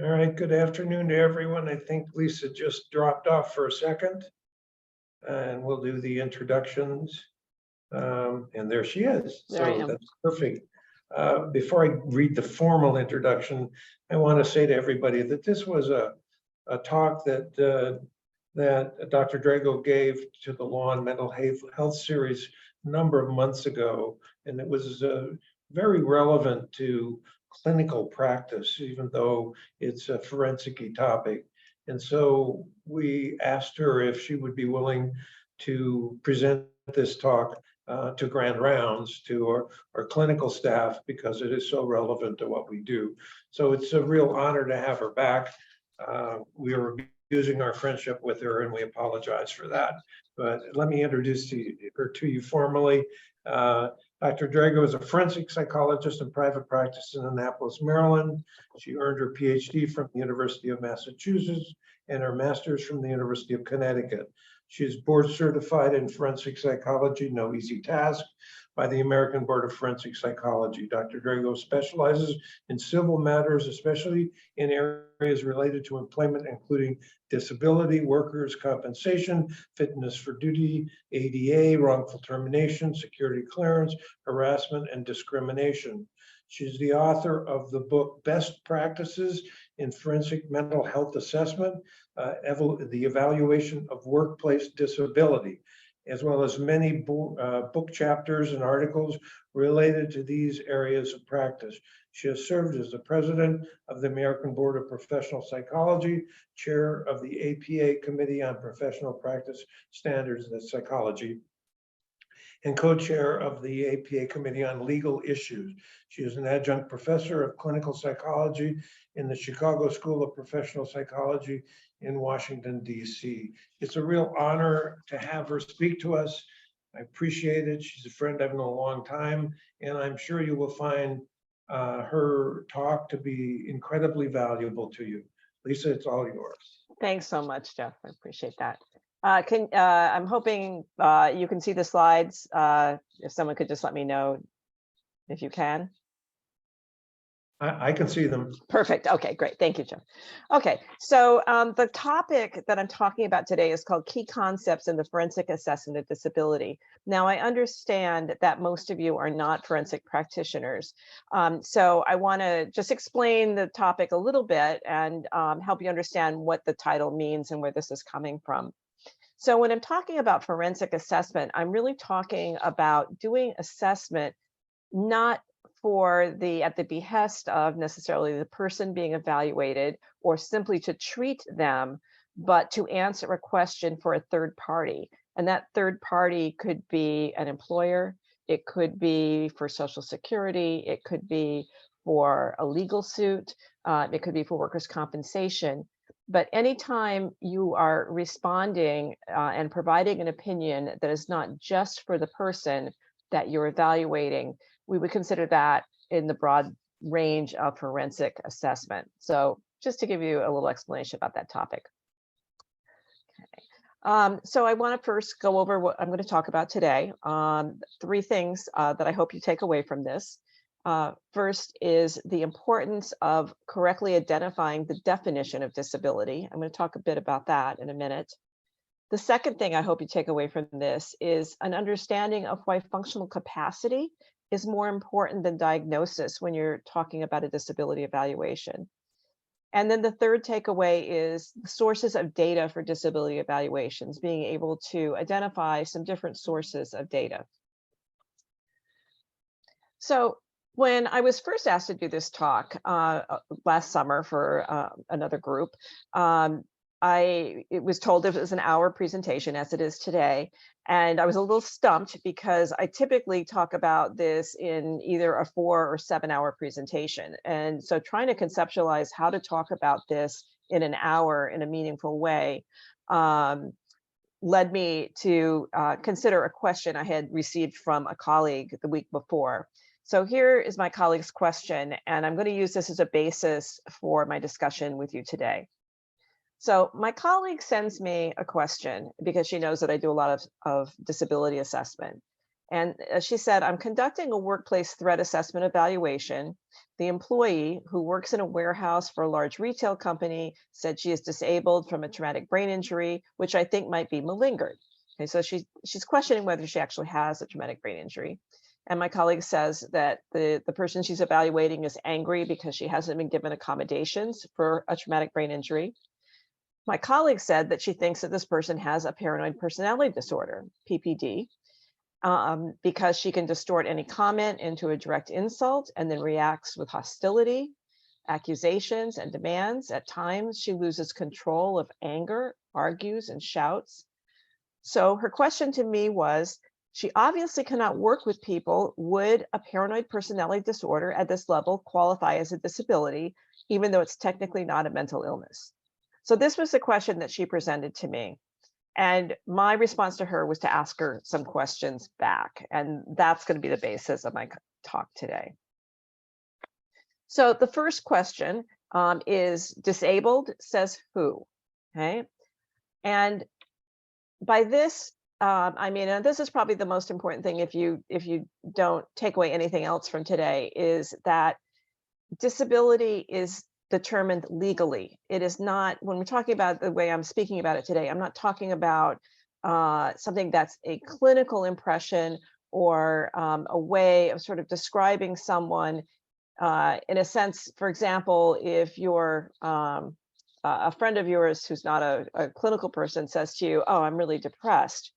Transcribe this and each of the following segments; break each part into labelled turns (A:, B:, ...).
A: All right, good afternoon to everyone. I think Lisa just dropped off for a second, and we'll do the introductions. And there she is.
B: There I
A: So
B: am.
A: that's perfect. Before I read the formal introduction, I want to say to everybody that this was a talk that Dr. Drago gave to the Law and Mental Health series a number of months ago, and it was very relevant to clinical practice, even though it's a forensic topic. And so we asked her if she would be willing to present this talk to grand rounds to our clinical staff, because it is so relevant to what we do. So it's a real honor to have her back. We are abusing our friendship with her, and we apologize for that. But let me introduce her to you formally. Dr. Drago is a forensic psychologist in private practice in Annapolis, Maryland. She earned her PhD from the University of Massachusetts and her master's from the University of Connecticut. She is board certified in forensic psychology, no easy task, by the American Board of Forensic Psychology. Dr. Drago specializes in civil matters, especially in areas related to employment, including disability, workers' compensation, fitness for duty, ADA, wrongful termination, security clearance, harassment, and discrimination. She's the author of the book Best Practices in Forensic Mental Health Assessment, the Evaluation of Workplace Disability, as well as many book chapters and articles related to these areas of practice. She has served as the president of the American Board of Professional Psychology, chair of the APA Committee on Professional Practice Standards in Psychology, and co-chair of the APA Committee on Legal Issues. She is an adjunct professor of clinical psychology in the Chicago School of Professional Psychology in Washington, D.C. It's a real honor to have her speak to us. I appreciate it. She's a friend I've known a long time, and I'm sure you will find her talk to be incredibly valuable to you. Lisa, it's all yours.
B: Thanks so much, Jeff. I appreciate that. I'm hoping you can see the slides. If someone could just let me know if you can.
A: I can see them.
B: Perfect. Okay, great. Thank you, Jeff. Okay, so the topic that I'm talking about today is called Key Concepts in the Forensic Assessment of Disability. Now, I understand that most of you are not forensic practitioners. So I want to just explain the topic a little bit and help you understand what the title means and where this is coming from. So when I'm talking about forensic assessment, I'm really talking about doing assessment not at the behest of necessarily the person being evaluated or simply to treat them, but to answer a question for a third party. And that third party could be an employer, it could be for Social Security, it could be for a legal suit, it could be for workers' compensation. But anytime you are responding and providing an opinion that is not just for the person that you're evaluating, we would consider that in the broad range of forensic assessment. So just to give you a little explanation about that topic. Okay. So I want to first go over what I'm going to talk about today. 3 things that I hope you take away from this. First is the importance of correctly identifying the definition of disability. I'm going to talk a bit about that in a minute. The second thing I hope you take away from this is an understanding of why functional capacity is more important than diagnosis when you're talking about a disability evaluation. And then the third takeaway is the sources of data for disability evaluations, being able to identify some different sources of data. So when I was first asked to do this talk last summer for another group, it was told it was an hour presentation, as it is today. And I was a little stumped because I typically talk about this in either a 4 or 7 hour presentation. And so trying to conceptualize how to talk about this in an hour in a meaningful way led me to consider a question I had received from a colleague the week before. So here is my colleague's question, and I'm going to use this as a basis for my discussion with you today. So my colleague sends me a question because she knows that I do a lot of disability assessment. And she said, I'm conducting a workplace threat assessment evaluation. The employee who works in a warehouse for a large retail company said she is disabled from a traumatic brain injury, which I think might be malingered. Okay, so she's questioning whether she actually has a traumatic brain injury. And my colleague says that the person she's evaluating is angry because she hasn't been given accommodations for a traumatic brain injury. My colleague said that she thinks that this person has a paranoid personality disorder, PPD, because she can distort any comment into a direct insult and then reacts with hostility, accusations, and demands. At times, she loses control of anger, argues, and shouts. So her question to me was, she obviously cannot work with people. Would a paranoid personality disorder at this level qualify as a disability, even though it's technically not a mental illness? So this was the question that she presented to me. And my response to her was to ask her some questions back. And that's going to be the basis of my talk today. So the first question is, disabled says who? Okay. And by this, I mean, and this is probably the most important thing if you don't take away anything else from today, is that disability is determined legally. It is not, when we're talking about the way I'm speaking about it today, I'm not talking about something that's a clinical impression or a way of sort of describing someone in a sense. For example, if you're a friend of yours who's not a clinical person says to you, oh, I'm really depressed.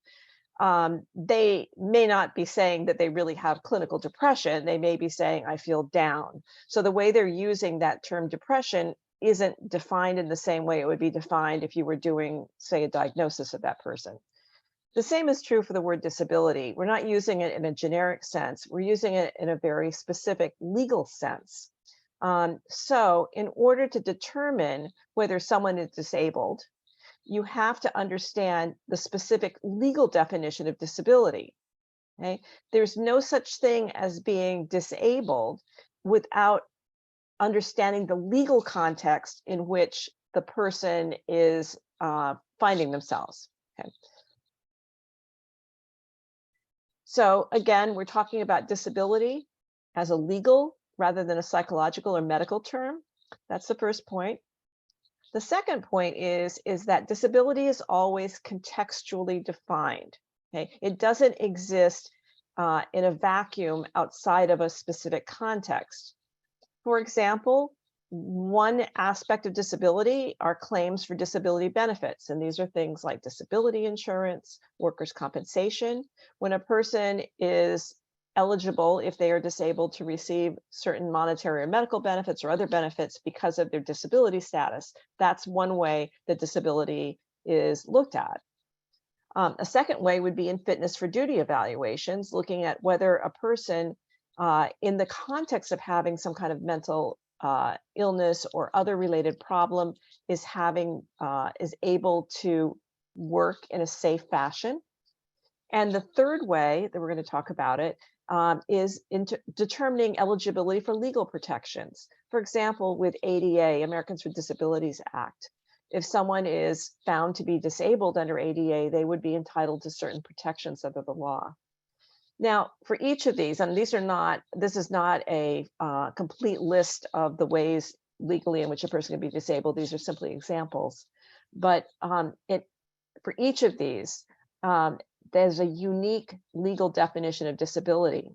B: They may not be saying that they really have clinical depression. They may be saying, I feel down. So the way they're using that term depression isn't defined in the same way it would be defined if you were doing, say, a diagnosis of that person. The same is true for the word disability. We're not using it in a generic sense. We're using it in a very specific legal sense. So in order to determine whether someone is disabled, you have to understand the specific legal definition of disability. Okay? There's no such thing as being disabled without understanding the legal context in which the person is finding themselves. Okay? So again, we're talking about disability as a legal rather than a psychological or medical term. That's the first point. The second point is that disability is always contextually defined. Okay? It doesn't exist in a vacuum outside of a specific context. For example, one aspect of disability are claims for disability benefits. And these are things like disability insurance, workers' compensation. When a person is eligible, if they are disabled, to receive certain monetary or medical benefits or other benefits because of their disability status, that's one way that disability is looked at. A second way would be in fitness for duty evaluations, looking at whether a person in the context of having some kind of mental illness or other related problem is able to work in a safe fashion. And the third way that we're going to talk about it is determining eligibility for legal protections. For example, with ADA, Americans with Disabilities Act, if someone is found to be disabled under ADA, they would be entitled to certain protections under the law. Now, for each of these, and this is not a complete list of the ways legally in which a person can be disabled. These are simply examples. But for each of these, there's a unique legal definition of disability.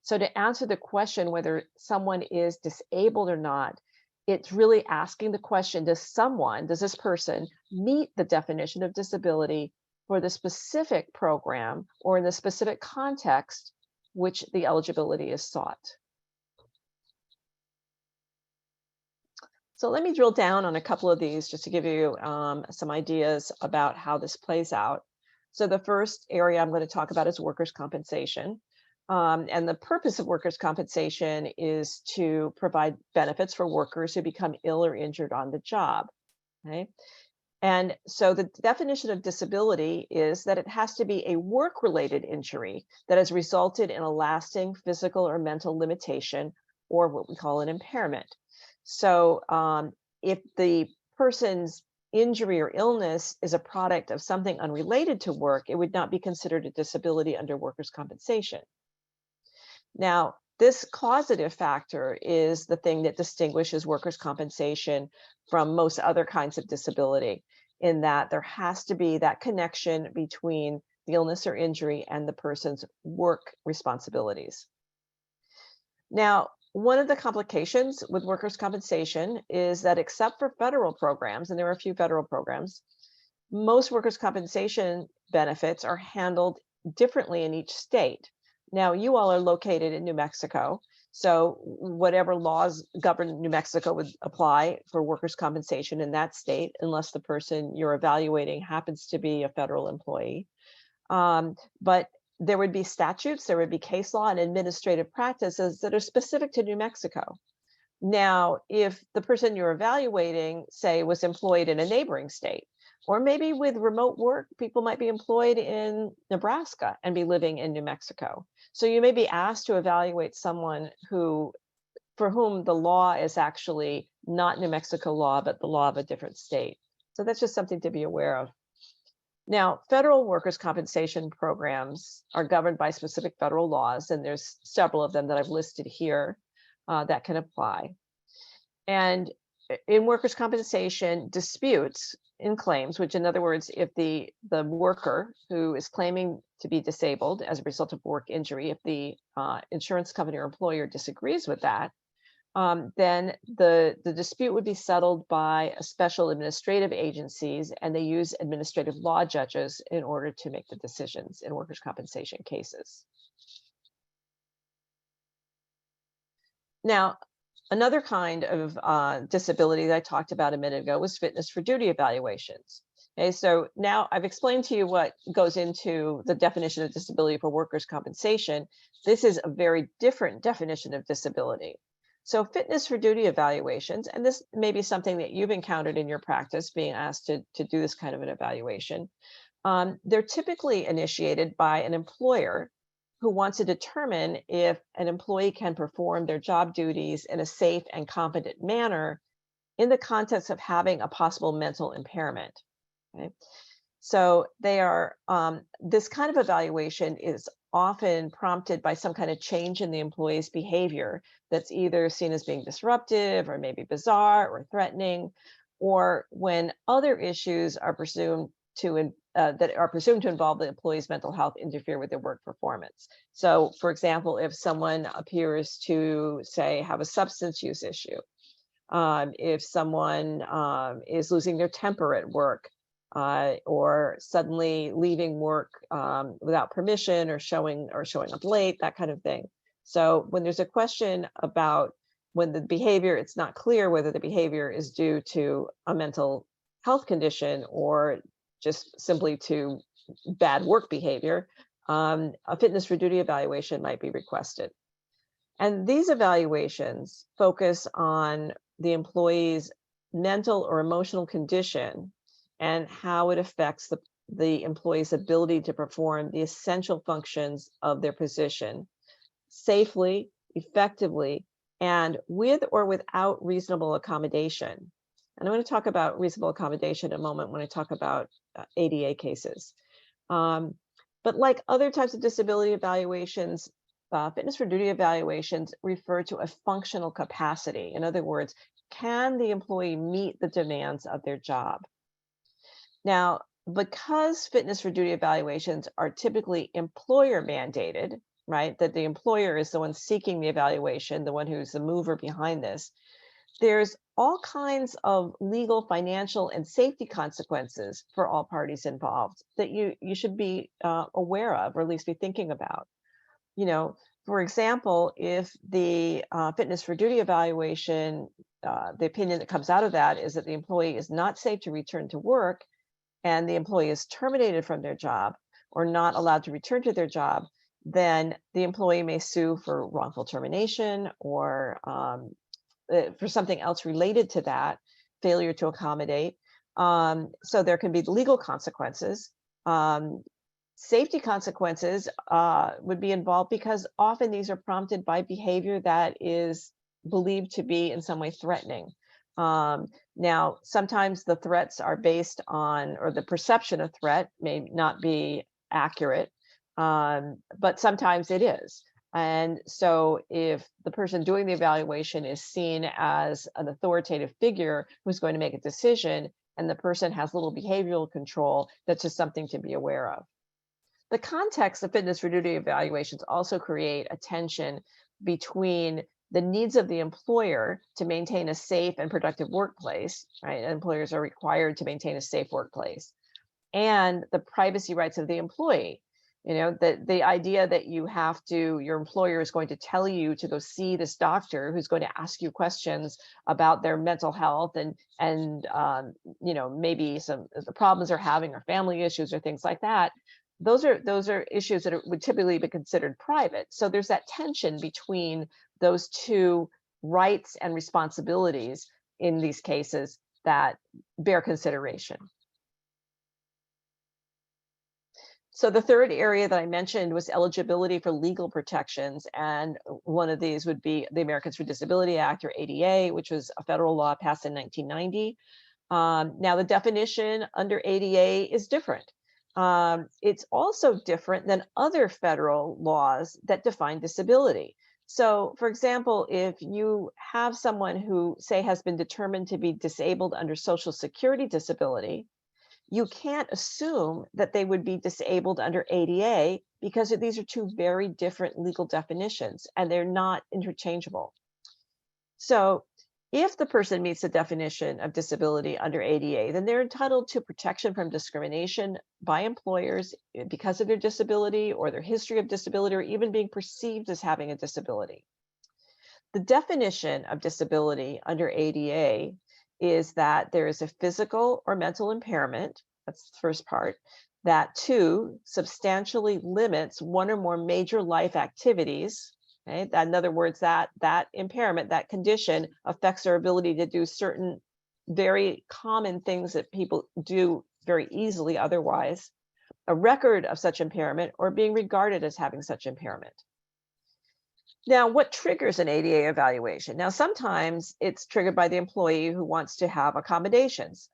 B: So to answer the question whether someone is disabled or not, it's really asking the question, does this person meet the definition of disability for the specific program or in the specific context which the eligibility is sought? So let me drill down on a couple of these just to give you some ideas about how this plays out. So the first area I'm going to talk about is workers' compensation. And the purpose of workers' compensation is to provide benefits for workers who become ill or injured on the job. Okay? And so the definition of disability is that it has to be a work-related injury that has resulted in a lasting physical or mental limitation, or what we call an impairment. So if the person's injury or illness is a product of something unrelated to work, it would not be considered a disability under workers' compensation. Now, this causative factor is the thing that distinguishes workers' compensation from most other kinds of disability, in that there has to be that connection between the illness or injury and the person's work responsibilities. Now, one of the complications with workers' compensation is that except for federal programs, and there are a few federal programs, most workers' compensation benefits are handled differently in each state. Now, you all are located in New Mexico, so whatever laws govern New Mexico would apply for workers' compensation in that state, unless the person you're evaluating happens to be a federal employee. But there would be statutes, there would be case law and administrative practices that are specific to New Mexico. Now, if the person you're evaluating, say, was employed in a neighboring state, or maybe with remote work, people might be employed in Nebraska and be living in New Mexico. So you may be asked to evaluate someone for whom the law is actually not New Mexico law, but the law of a different state. So that's just something to be aware of. Now, federal workers' compensation programs are governed by specific federal laws, and there's several of them that I've listed here that can apply. And in workers' compensation, disputes in claims, which in other words, if the worker who is claiming to be disabled as a result of work injury, if the insurance company or employer disagrees with that, then the dispute would be settled by a special administrative agencies, and they use administrative law judges in order to make the decisions in workers' compensation cases. Now, another kind of disability that I talked about a minute ago was fitness for duty evaluations. Okay, so now I've explained to you what goes into the definition of disability for workers' compensation. This is a very different definition of disability. So fitness for duty evaluations, and this may be something that you've encountered in your practice, being asked to do this kind of an evaluation. They're typically initiated by an employer who wants to determine if an employee can perform their job duties in a safe and competent manner in the context of having a possible mental impairment. Okay? So they are, this kind of evaluation is often prompted by some kind of change in the employee's behavior that's either seen as being disruptive or maybe bizarre or threatening, or when other issues are presumed to involve the employee's mental health interfere with their work performance. So, for example, if someone appears to, say, have a substance use issue, if someone is losing their temper at work, or suddenly leaving work without permission, or showing up late, that kind of thing. So when there's a question about when the behavior, it's not clear whether the behavior is due to a mental health condition or just simply to bad work behavior, a fitness for duty evaluation might be requested. And these evaluations focus on the employee's mental or emotional condition and how it affects the employee's ability to perform the essential functions of their position safely, effectively, and with or without reasonable accommodation. And I'm going to talk about reasonable accommodation in a moment when I talk about ADA cases. But like other types of disability evaluations, fitness for duty evaluations refer to a functional capacity. In other words, can the employee meet the demands of their job? Now, because fitness for duty evaluations are typically employer mandated, right, that the employer is the one seeking the evaluation, the one who's the mover behind this, there's all kinds of legal, financial, and safety consequences for all parties involved that you should be aware of, or at least be thinking about. You know, for example, if the fitness for duty evaluation, the opinion that comes out of that is that the employee is not safe to return to work, and the employee is terminated from their job or not allowed to return to their job, then the employee may sue for wrongful termination or for something else related to that, failure to accommodate. So there can be legal consequences. Safety consequences would be involved because often these are prompted by behavior that is believed to be in some way threatening. Now, sometimes the threats are based on, or the perception of threat may not be accurate, but sometimes it is. And so if the person doing the evaluation is seen as an authoritative figure who's going to make a decision, and the person has little behavioral control, that's just something to be aware of. The context of fitness for duty evaluations also create a tension between the needs of the employer to maintain a safe and productive workplace, right? Employers are required to maintain a safe workplace, and the privacy rights of the employee. The idea that your employer is going to tell you to go see this doctor who's going to ask you questions about their mental health and maybe some of the problems they're having or family issues or things like that. Those are issues that would typically be considered private. So there's that tension between those two rights and responsibilities in these cases that bear consideration. So the third area that I mentioned was eligibility for legal protections. And one of these would be the Americans with Disability Act, or ADA, which was a federal law passed in 1990. Now, the definition under ADA is different. It's also different than other federal laws that define disability. So, for example, if you have someone who, say, has been determined to be disabled under Social Security disability, you can't assume that they would be disabled under ADA, because these are two very different legal definitions and they're not interchangeable. So if the person meets the definition of disability under ADA, then they're entitled to protection from discrimination by employers because of their disability or their history of disability, or even being perceived as having a disability. The definition of disability under ADA is that there is a physical or mental impairment, that's the first part, that two, substantially limits one or more major life activities. Okay? In other words, that impairment, that condition affects their ability to do certain very common things that people do very easily otherwise, a record of such impairment, or being regarded as having such impairment. Now, what triggers an ADA evaluation? Now, sometimes it's triggered by the employee who wants to have accommodations.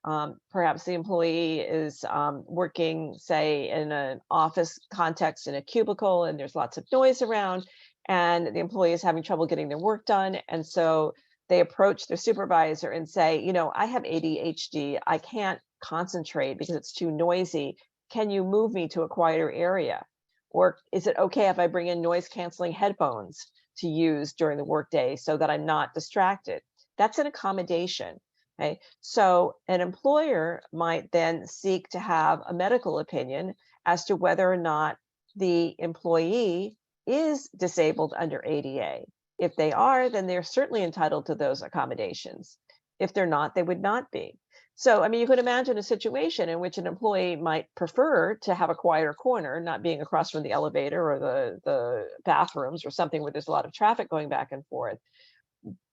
B: Perhaps the employee is working, say, in an office context in a cubicle, and there's lots of noise around, and the employee is having trouble getting their work done. And so they approach their supervisor and say, I have ADHD. I can't concentrate because it's too noisy. Can you move me to a quieter area? Or is it okay if I bring in noise canceling headphones to use during the workday so that I'm not distracted? That's an accommodation. Okay. So an employer might then seek to have a medical opinion as to whether or not the employee is disabled under ADA. If they are, then they're certainly entitled to those accommodations. If they're not, they would not be. So, I mean, you could imagine a situation in which an employee might prefer to have a quieter corner, not being across from the elevator or the bathrooms or something where there's a lot of traffic going back and forth.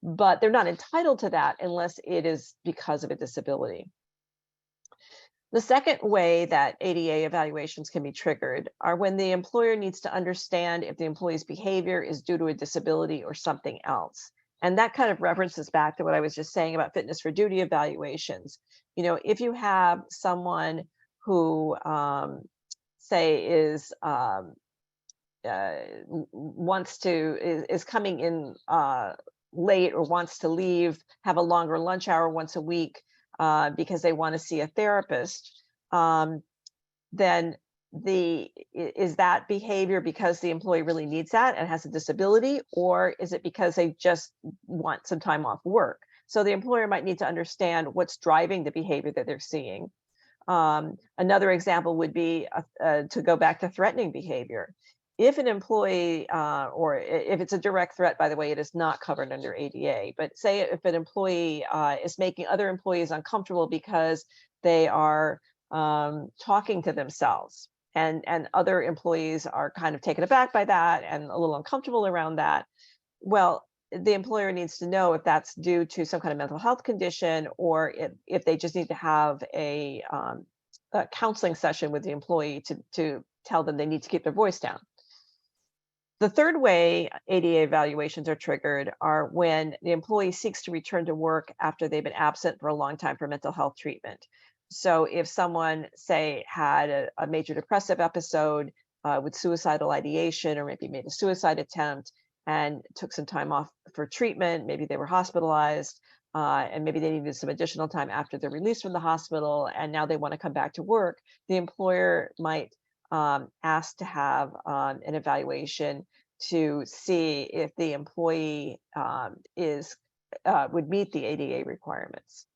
B: But they're not entitled to that unless it is because of a disability. The second way that ADA evaluations can be triggered are when the employer needs to understand if the employee's behavior is due to a disability or something else. And that kind of references back to what I was just saying about fitness for duty evaluations. If you have someone who, say, is coming in late or wants to leave, have a longer lunch hour once a week because they want to see a therapist, then is that behavior because the employee really needs that and has a disability, or is it because they just want some time off work? So the employer might need to understand what's driving the behavior that they're seeing. Another example would be to go back to threatening behavior. If an employee, or if it's a direct threat, by the way, it is not covered under ADA, but say if an employee is making other employees uncomfortable because they are talking to themselves, and other employees are kind of taken aback by that and a little uncomfortable around that, well, the employer needs to know if that's due to some kind of mental health condition, or if they just need to have a counseling session with the employee to tell them they need to keep their voice down. The third way ADA evaluations are triggered are when the employee seeks to return to work after they've been absent for a long time for mental health treatment. So if someone, say, had a major depressive episode with suicidal ideation, or maybe made a suicide attempt and took some time off for treatment, maybe they were hospitalized, and maybe they needed some additional time after they're released from the hospital, and now they want to come back to work, the employer might asked to have an evaluation to see if the employee would meet the ADA requirements.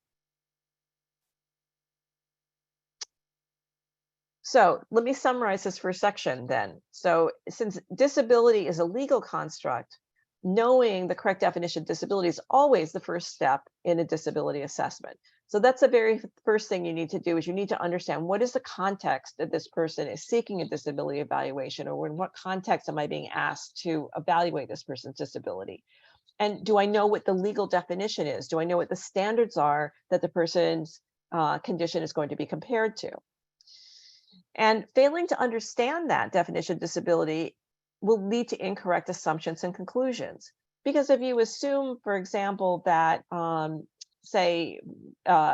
B: So let me summarize this first section then. So since disability is a legal construct, knowing the correct definition of disability is always the first step in a disability assessment. So that's the very first thing you need to do, is you need to understand what is the context that this person is seeking a disability evaluation, or in what context am I being asked to evaluate this person's disability? And do I know what the legal definition is? Do I know what the standards are that the person's condition is going to be compared to? And failing to understand that definition of disability will lead to incorrect assumptions and conclusions. Because if you assume, for example, that say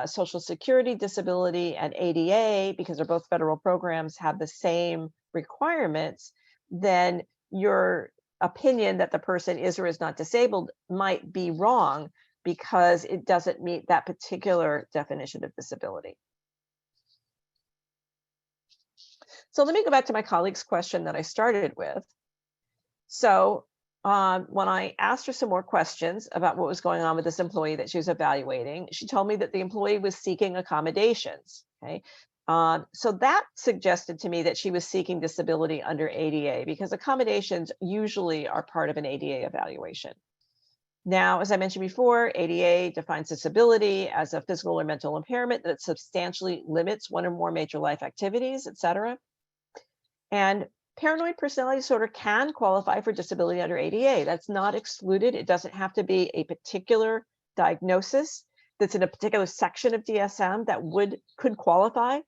B: Social Security disability and ADA, because they're both federal programs, have the same requirements, then your opinion that the person is or is not disabled might be wrong, because it doesn't meet that particular definition of disability. So let me go back to my colleague's question that I started with. So when I asked her some more questions about what was going on with this employee that she was evaluating, she told me that the employee was seeking accommodations. Okay. So that suggested to me that she was seeking disability under ADA, because accommodations usually are part of an ADA evaluation. Now, as I mentioned before, ADA defines disability as a physical or mental impairment that substantially limits one or more major life activities, et cetera. And paranoid personality disorder can qualify for disability under ADA. That's not excluded. It doesn't have to be a particular diagnosis that's in a particular section of DSM that could qualify.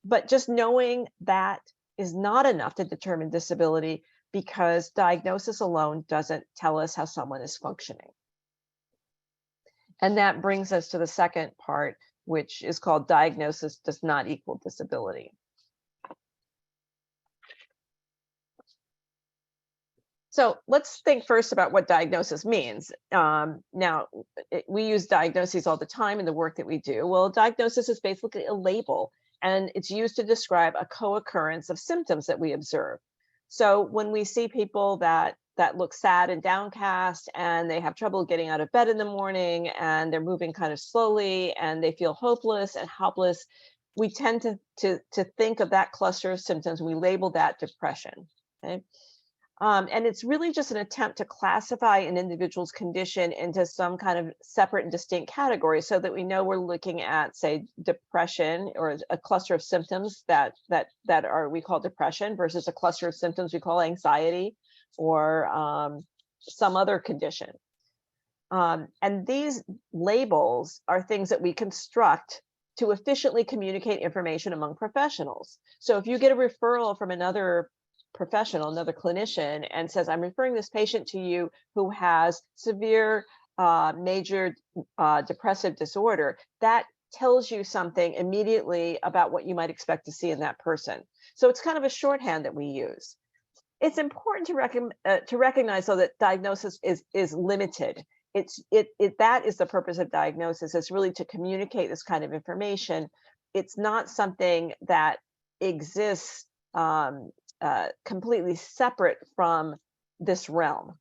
B: But just knowing that is not enough to determine disability, because diagnosis alone doesn't tell us how someone is functioning. And that brings us to the second part, which is called diagnosis does not equal disability. So let's think first about what diagnosis means. Now, we use diagnoses all the time in the work that we do. Well, diagnosis is basically a label, and it's used to describe a co-occurrence of symptoms that we observe. So when we see people that look sad and downcast, and they have trouble getting out of bed in the morning, and they're moving kind of slowly, and they feel hopeless and helpless, we tend to think of that cluster of symptoms. We label that depression. Okay. And it's really just an attempt to classify an individual's condition into some kind of separate and distinct category, so that we know we're looking at, say, depression, or a cluster of symptoms that we call depression, versus a cluster of symptoms we call anxiety, or some other condition. And these labels are things that we construct to efficiently communicate information among professionals. So if you get a referral from another professional, another clinician, and says, I'm referring this patient to you who has severe major depressive disorder, that tells you something immediately about what you might expect to see in that person. So it's kind of a shorthand that we use. It's important to recognize, though, that diagnosis is limited. That is the purpose of diagnosis, is really to communicate this kind of information. It's not something that exists completely separate from this realm.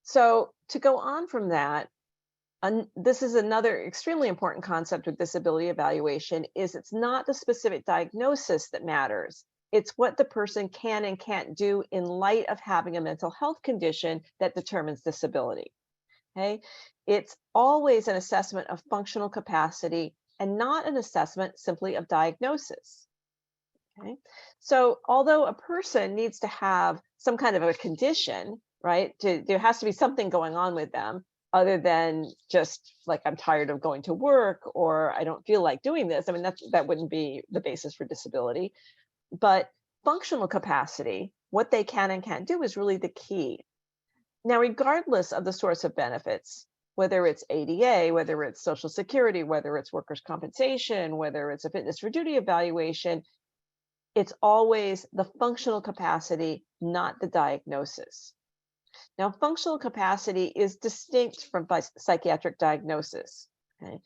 B: So to go on from that, this is another extremely important concept with disability evaluation, is it's not the specific diagnosis that matters. It's what the person can and can't do in light of having a mental health condition that determines disability. Okay? It's always an assessment of functional capacity, and not an assessment simply of diagnosis. Okay. So although a person needs to have some kind of a condition, right? There has to be something going on with them, other than just like, I'm tired of going to work, or I don't feel like doing this. I mean, that wouldn't be the basis for disability. But functional capacity, what they can and can't do, is really the key. Now, regardless of the source of benefits, whether it's ADA, whether it's Social Security, whether it's workers' compensation, whether it's a fitness for duty evaluation, it's always the functional capacity, not the diagnosis. Now, functional capacity is distinct from psychiatric diagnosis. Okay?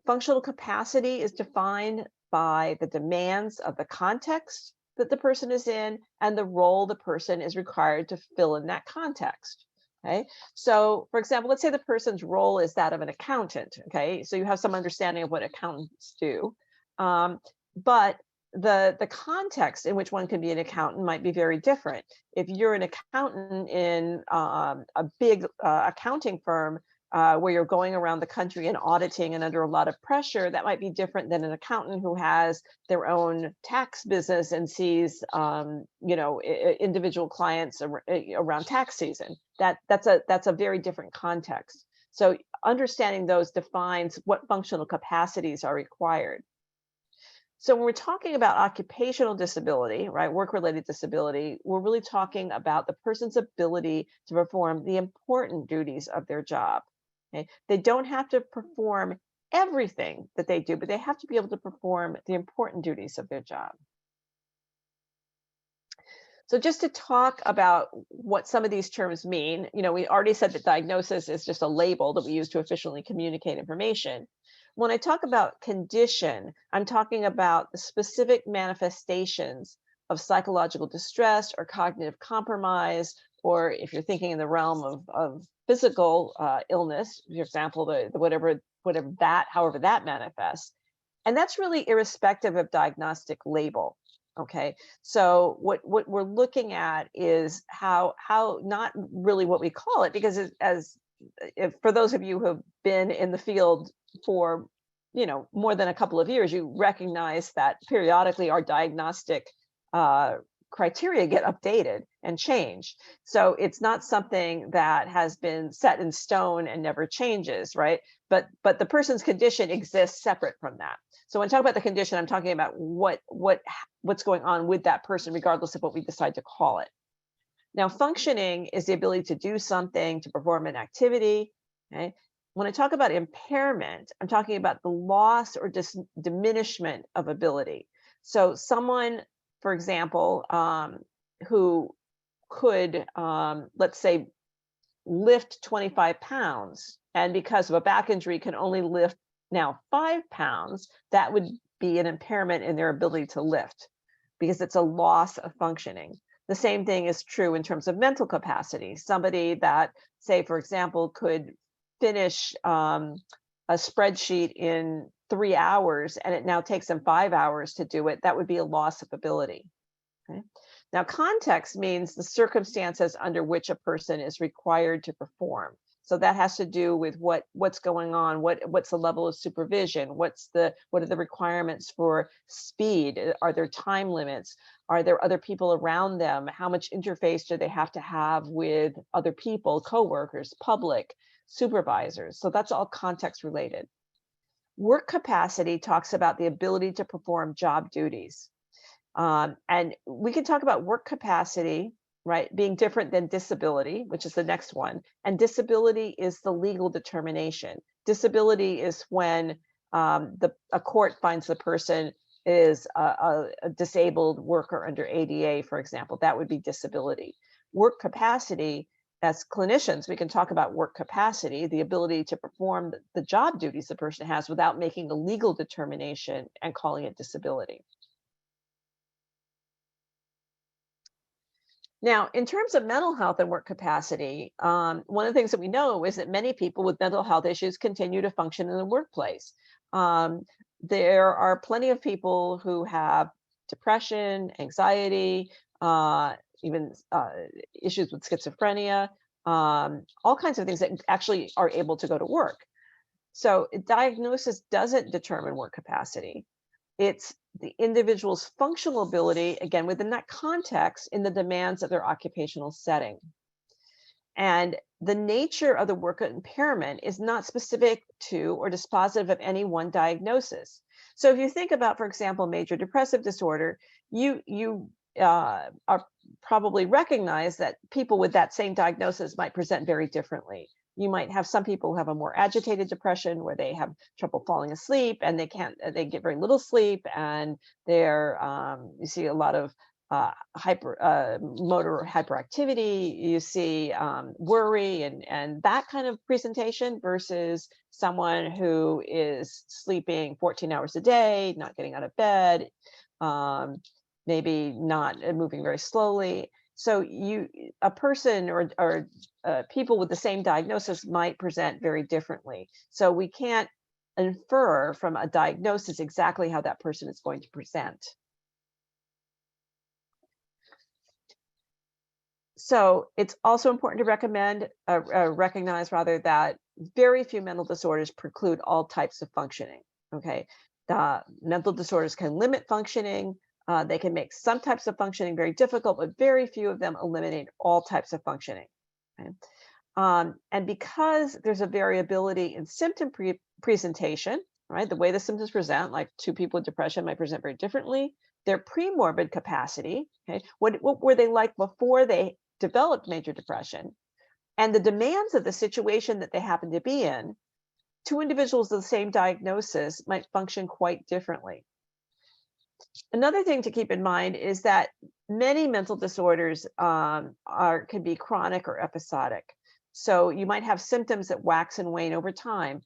B: Functional capacity is defined by the demands of the context that the person is in and the role the person is required to fill in that context. Okay, so for example, let's say the person's role is that of an accountant. Okay, so you have some understanding of what accountants do, but the context in which one can be an accountant might be very different. If you're an accountant in a big accounting firm where you're going around the country and auditing and under a lot of pressure, that might be different than an accountant who has their own tax business and sees, individual clients around tax season. That's a very different context. So understanding those defines what functional capacities are required. So when we're talking about occupational disability, right, work-related disability, we're really talking about the person's ability to perform the important duties of their job. Okay? They don't have to perform everything that they do, but they have to be able to perform the important duties of their job. So just to talk about what some of these terms mean, we already said that diagnosis is just a label that we use to efficiently communicate information. When I talk about condition, I'm talking about the specific manifestations of psychological distress or cognitive compromise, or if you're thinking in the realm of physical illness, for example, however that manifests. And that's really irrespective of diagnostic label. Okay, so what we're looking at is how not really what we call it, because if for those of you who have been in the field for more than a couple of years, you recognize that periodically our diagnostic criteria get updated and changed. So it's not something that has been set in stone and never changes, right? But the person's condition exists separate from that. So when I talk about the condition, I'm talking about what's going on with that person, regardless of what we decide to call it. Now, functioning is the ability to do something, to perform an activity. Okay? When I talk about impairment, I'm talking about the loss or diminishment of ability. So someone, for example, who could, let's say, lift 25 pounds, and because of a back injury can only lift now 5 pounds, that would be an impairment in their ability to lift because it's a loss of functioning. The same thing is true in terms of mental capacity. Somebody that, say, for example, could finish a spreadsheet in 3 hours and it now takes them 5 hours to do it, that would be a loss of ability. Okay? Now, context means the circumstances under which a person is required to perform. So that has to do with what's going on, what's the level of supervision, what are the requirements for speed? Are there time limits? Are there other people around them? How much interface do they have to have with other people, coworkers, public, supervisors? So that's all context related. Work capacity talks about the ability to perform job duties. And we can talk about work capacity, right, being different than disability, which is the next one. And disability is the legal determination. Disability is when a court finds the person is a disabled worker under ADA, for example. That would be disability. Work capacity, as clinicians, we can talk about work capacity, the ability to perform the job duties the person has without making a legal determination and calling it disability. Now, in terms of mental health and work capacity, one of the things that we know is that many people with mental health issues continue to function in the workplace. There are plenty of people who have depression, anxiety, even issues with schizophrenia, all kinds of things that actually are able to go to work. So diagnosis doesn't determine work capacity. It's the individual's functional ability, again, within that context, in the demands of their occupational setting. And the nature of the work impairment is not specific to or dispositive of any one diagnosis. So if you think about, for example, major depressive disorder, you are probably recognize that people with that same diagnosis might present very differently. You might have some people who have a more agitated depression where they have trouble falling asleep and they get very little sleep, and you see a lot of motor hyperactivity. You see worry and that kind of presentation versus someone who is sleeping 14 hours a day, not getting out of bed, maybe not moving very slowly. So a person or people with the same diagnosis might present very differently. So we can't infer from a diagnosis exactly how that person is going to present. So it's also important to recognize rather that very few mental disorders preclude all types of functioning. Okay, mental disorders can limit functioning. They can make some types of functioning very difficult, but very few of them eliminate all types of functioning. Okay? And because there's a variability in symptom presentation, right? The way the symptoms present, like two people with depression might present very differently. Their premorbid capacity, okay, what were they like before they developed major depression, and the demands of the situation that they happen to be in, two individuals with the same diagnosis might function quite differently. Another thing to keep in mind is that many mental disorders can be chronic or episodic. So you might have symptoms that wax and wane over time.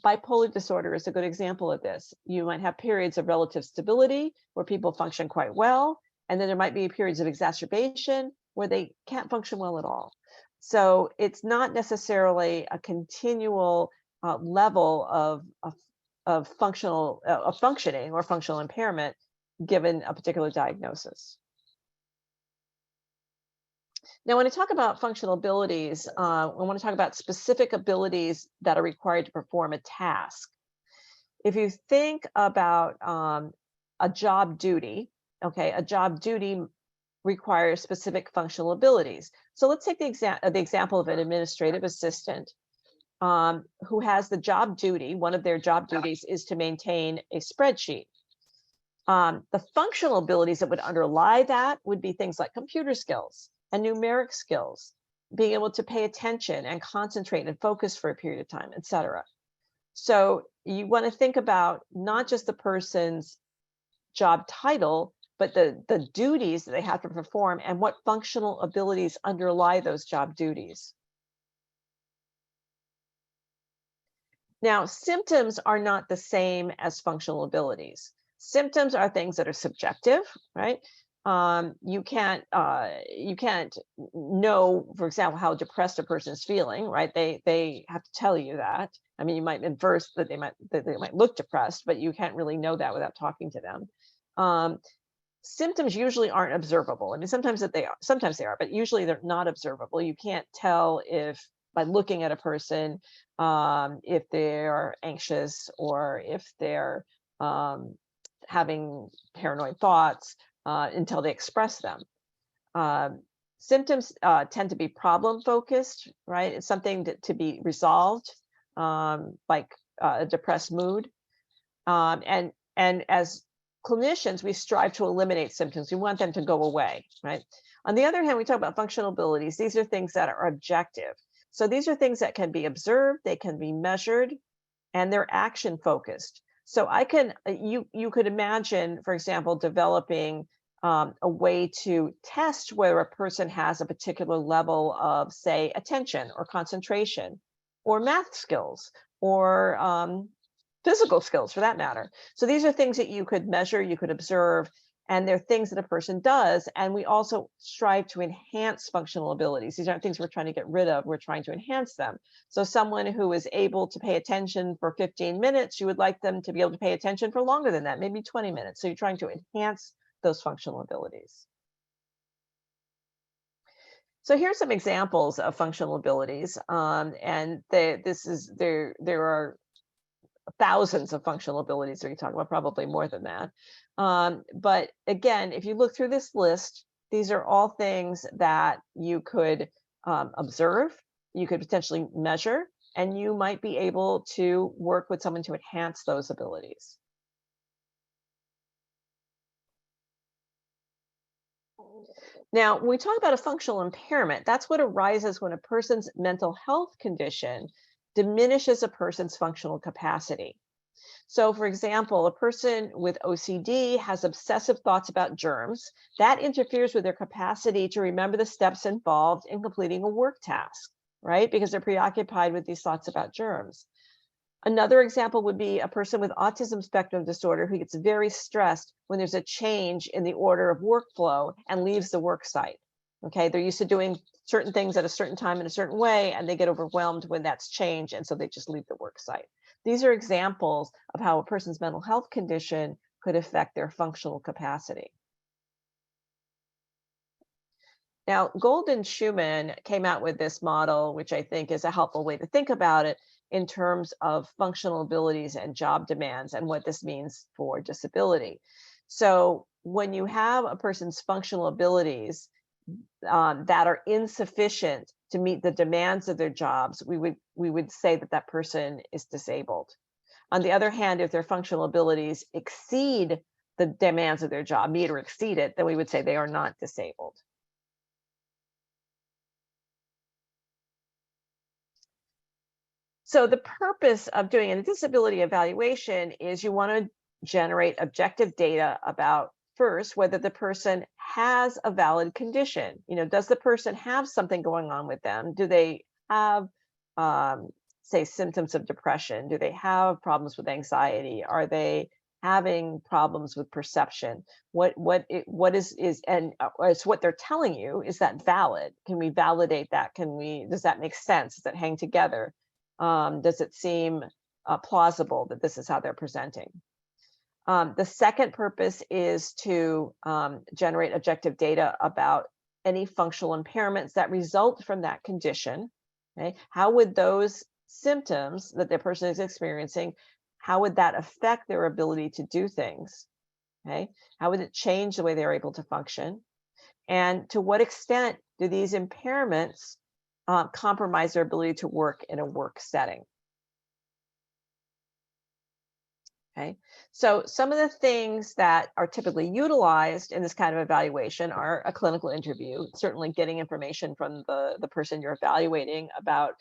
B: Bipolar disorder is a good example of this. You might have periods of relative stability where people function quite well, and then there might be periods of exacerbation where they can't function well at all. So it's not necessarily a continual level of functioning or functional impairment given a particular diagnosis. Now, when I talk about functional abilities, I want to talk about specific abilities that are required to perform a task. If you think about a job duty, okay, a job duty requires specific functional abilities. So let's take the example of an administrative assistant who has the job duty. One of their job duties is to maintain a spreadsheet. The functional abilities that would underlie that would be things like computer skills and numeric skills, being able to pay attention and concentrate and focus for a period of time, etc. So you want to think about not just the person's job title, but the duties that they have to perform and what functional abilities underlie those job duties. Now, symptoms are not the same as functional abilities. Symptoms are things that are subjective, right? You can't know, for example, how depressed a person is feeling, right? They have to tell you that. I mean, you might infer that they might look depressed, but you can't really know that without talking to them. Symptoms usually aren't observable. I mean, sometimes they are, but usually they're not observable. You can't tell if by looking at a person if they're anxious or if they're having paranoid thoughts until they express them. Symptoms tend to be problem focused, right? It's something to be resolved, like a depressed mood. And as clinicians, we strive to eliminate symptoms. We want them to go away, right? On the other hand, we talk about functional abilities. These are things that are objective. So these are things that can be observed, they can be measured, and they're action focused. So you could imagine, for example, developing a way to test whether a person has a particular level of, say, attention or concentration or math skills or physical skills for that matter. So these are things that you could measure, you could observe, and they're things that a person does. And we also strive to enhance functional abilities. These aren't things we're trying to get rid of, we're trying to enhance them. So someone who is able to pay attention for 15 minutes, you would like them to be able to pay attention for longer than that, maybe 20 minutes. So you're trying to enhance those functional abilities. So here's some examples of functional abilities. And there are thousands of functional abilities we can talk about, probably more than that. But again, if you look through this list, these are all things that you could observe, you could potentially measure, and you might be able to work with someone to enhance those abilities. Now, when we talk about a functional impairment, that's what arises when a person's mental health condition diminishes a person's functional capacity. So, for example, a person with OCD has obsessive thoughts about germs. That interferes with their capacity to remember the steps involved in completing a work task, right? Because they're preoccupied with these thoughts about germs. Another example would be a person with autism spectrum disorder who gets very stressed when there's a change in the order of workflow and leaves the work site. Okay, they're used to doing certain things at a certain time in a certain way, and they get overwhelmed when that's changed, and so they just leave the work site. These are examples of how a person's mental health condition could affect their functional capacity. Now, Gold and Schumann came out with this model, which I think is a helpful way to think about it in terms of functional abilities and job demands and what this means for disability. So when you have a person's functional abilities that are insufficient to meet the demands of their jobs, we would say that that person is disabled. On the other hand, if their functional abilities exceed the demands of their job, meet or exceed it, then we would say they are not disabled. So the purpose of doing a disability evaluation is you want to generate objective data about first whether the person has a valid condition. Does the person have something going on with them? Do they have, say, symptoms of depression? Do they have problems with anxiety? Are they having problems with perception? What is and it's what they're telling you. Is that valid? Can we validate that? Does that make sense? Does that hang together? Does it seem plausible that this is how they're presenting? The second purpose is to generate objective data about any functional impairments that result from that condition. Okay? How would those symptoms that the person is experiencing, how would that affect their ability to do things? Okay? How would it change the way they're able to function? And to what extent do these impairments compromise their ability to work in a work setting? Okay, so some of the things that are typically utilized in this kind of evaluation are a clinical interview, certainly getting information from the person you're evaluating about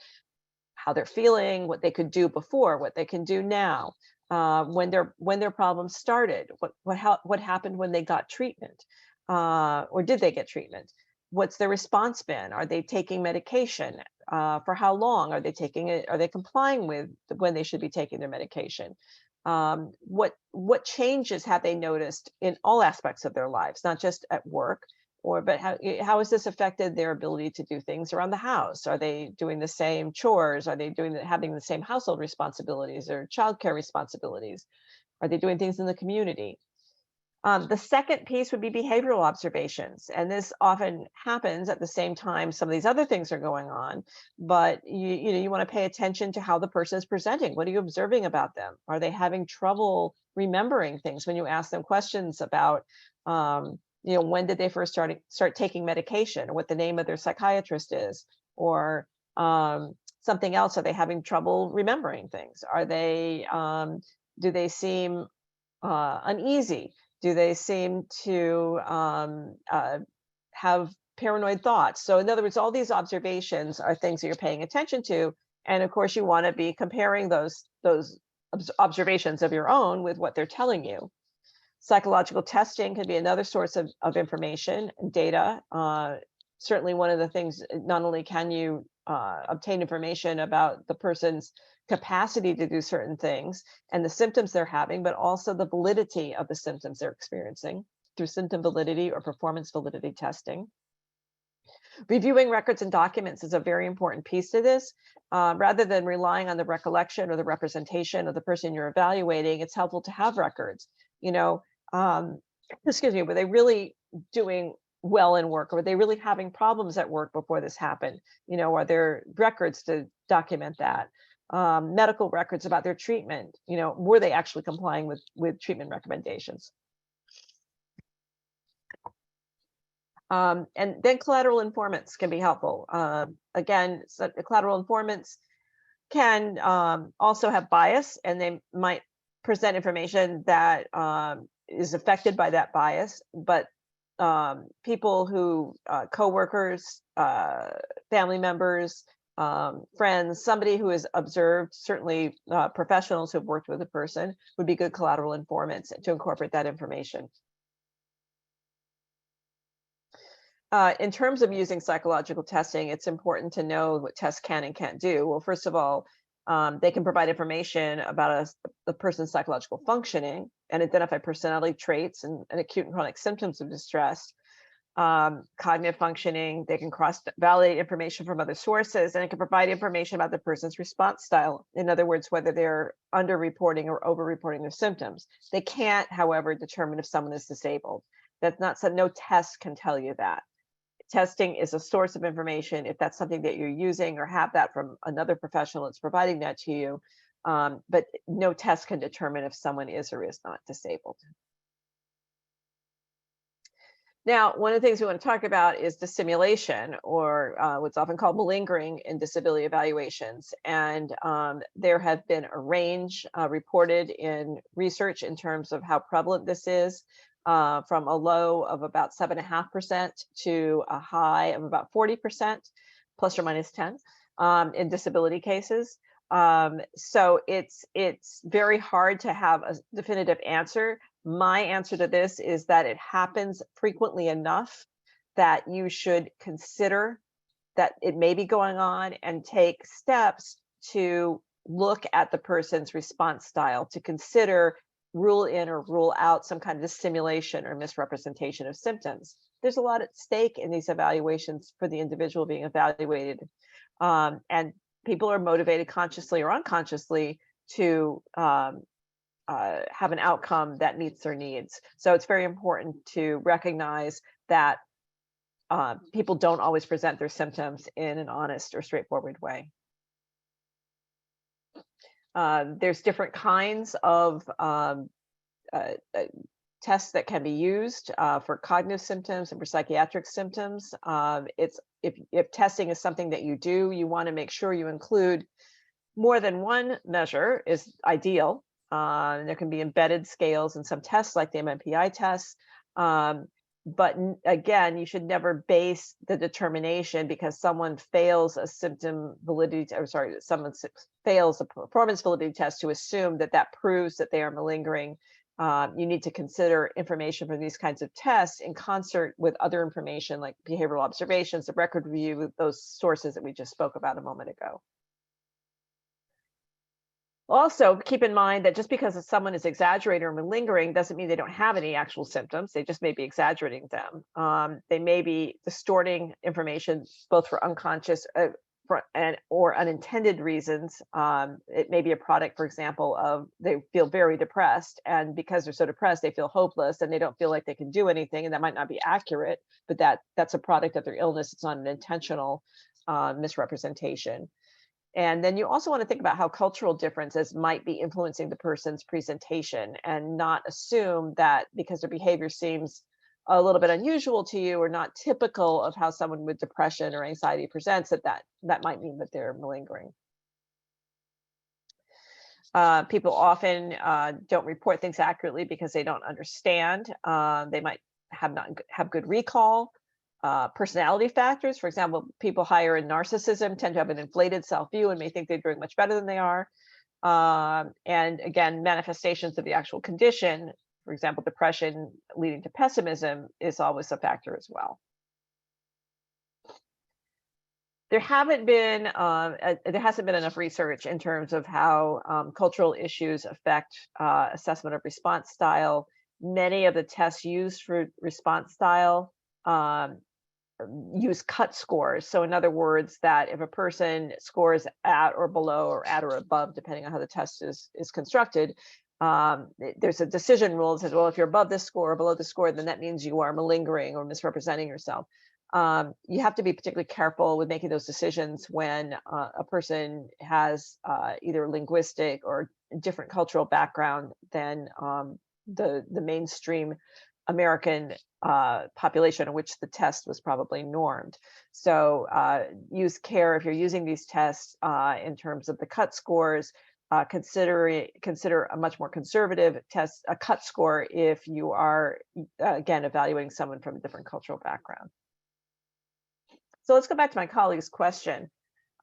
B: how they're feeling, what they could do before, what they can do now, when their problems started, what happened when they got treatment, or did they get treatment? What's their response been? Are they taking medication? For how long are they taking it? Are they complying with when they should be taking their medication? What changes have they noticed in all aspects of their lives, not just at work, but how has this affected their ability to do things around the house? Are they doing the same chores? Are they having the same household responsibilities or childcare responsibilities? Are they doing things in the community? The second piece would be behavioral observations. And this often happens at the same time some of these other things are going on, but you want to pay attention to how the person is presenting. What are you observing about them? Are they having trouble remembering things when you ask them questions about, when did they first start taking medication, or what the name of their psychiatrist is, or something else? Are they having trouble remembering things? Do they seem uneasy? Do they seem to have paranoid thoughts? So in other words, all these observations are things that you're paying attention to. And of course, you want to be comparing those observations of your own with what they're telling you. Psychological testing can be another source of information and data. Certainly one of the things, not only can you obtain information about the person's capacity to do certain things and the symptoms they're having, but also the validity of the symptoms they're experiencing through symptom validity or performance validity testing. Reviewing records and documents is a very important piece to this. Rather than relying on the recollection or the representation of the person you're evaluating, it's helpful to have records. Excuse me, were they really doing well in work? Or were they really having problems at work before this happened? Are there records to document that? Medical records about their treatment, were they actually complying with treatment recommendations? And then collateral informants can be helpful. Again, so the collateral informants can also have bias, and they might present information that is affected by that bias, but people who, coworkers, family members, friends, somebody who has observed, certainly professionals who've worked with a person would be good collateral informants to incorporate that information. In terms of using psychological testing, it's important to know what tests can and can't do. Well, first of all, they can provide information about a person's psychological functioning and identify personality traits and acute and chronic symptoms of distress. Cognitive functioning, they can cross-validate information from other sources, and it can provide information about the person's response style. In other words, whether they're under-reporting or over-reporting their symptoms. They can't, however, determine if someone is disabled. That's not so, no test can tell you that. Testing is a source of information if that's something that you're using or have that from another professional that's providing that to you. But no test can determine if someone is or is not disabled. Now, one of the things we want to talk about is dissimulation, or what's often called malingering in disability evaluations. And there have been a range reported in research in terms of how prevalent this is, from a low of about 7.5% to a high of about 40%, plus or minus 10, in disability cases. So it's very hard to have a definitive answer. My answer to this is that it happens frequently enough that you should consider that it may be going on and take steps to look at the person's response style, to consider rule in or rule out some kind of dissimulation or misrepresentation of symptoms. There's a lot at stake in these evaluations for the individual being evaluated. And people are motivated consciously or unconsciously to have an outcome that meets their needs. So it's very important to recognize that people don't always present their symptoms in an honest or straightforward way. There's different kinds of tests that can be used for cognitive symptoms and for psychiatric symptoms. If testing is something that you do, you want to make sure you include more than one measure is ideal. There can be embedded scales in some tests like the MMPI tests. But again, you should never base the determination because someone fails a symptom validity, or sorry, someone fails a performance validity test to assume that that proves that they are malingering. You need to consider information from these kinds of tests in concert with other information like behavioral observations, the record review, those sources that we just spoke about a moment ago. Also, keep in mind that just because someone is exaggerating or malingering doesn't mean they don't have any actual symptoms. They just may be exaggerating them. They may be distorting information both for unconscious or unintended reasons. It may be a product, for example, of they feel very depressed, and because they're so depressed, they feel hopeless and they don't feel like they can do anything, and that might not be accurate, but that's a product of their illness. It's not an intentional misrepresentation. And then you also want to think about how cultural differences might be influencing the person's presentation, and not assume that because their behavior seems a little bit unusual to you or not typical of how someone with depression or anxiety presents, that might mean that they're malingering. People often don't report things accurately because they don't understand. They might not have good recall. Personality factors, for example, people higher in narcissism tend to have an inflated self-view and may think they're doing much better than they are. And again, manifestations of the actual condition, for example, depression leading to pessimism, is always a factor as well. There hasn't been enough research in terms of how cultural issues affect assessment of response style. Many of the tests used for response style use cut scores. So in other words, that if a person scores at or below or at or above, depending on how the test is constructed, there's a decision rule that says, well, if you're above this score or below the score, then that means you are malingering or misrepresenting yourself. You have to be particularly careful with making those decisions when a person has either linguistic or different cultural background than the mainstream American population in which the test was probably normed. So use care if you're using these tests in terms of the cut scores. consider a much more conservative test, a cut score, if you are, again, evaluating someone from a different cultural background. So let's go back to my colleague's question.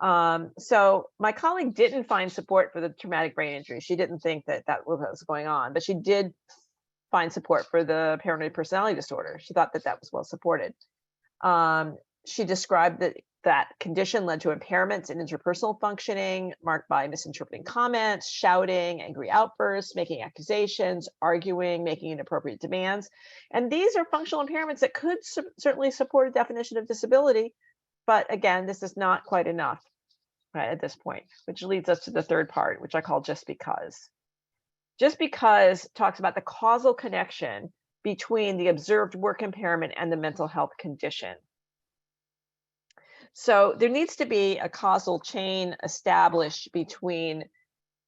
B: So my colleague didn't find support for the traumatic brain injury. She didn't think that that was going on, but she did find support for the paranoid personality disorder. She thought that that was well supported. She described that that condition led to impairments in interpersonal functioning, marked by misinterpreting comments, shouting, angry outbursts, making accusations, arguing, making inappropriate demands. And these are functional impairments that could certainly support a definition of disability. But again, this is not quite enough, right, at this point, which leads us to the third part, which I call just because. Just because talks about the causal connection between the observed work impairment and the mental health condition. So there needs to be a causal chain established between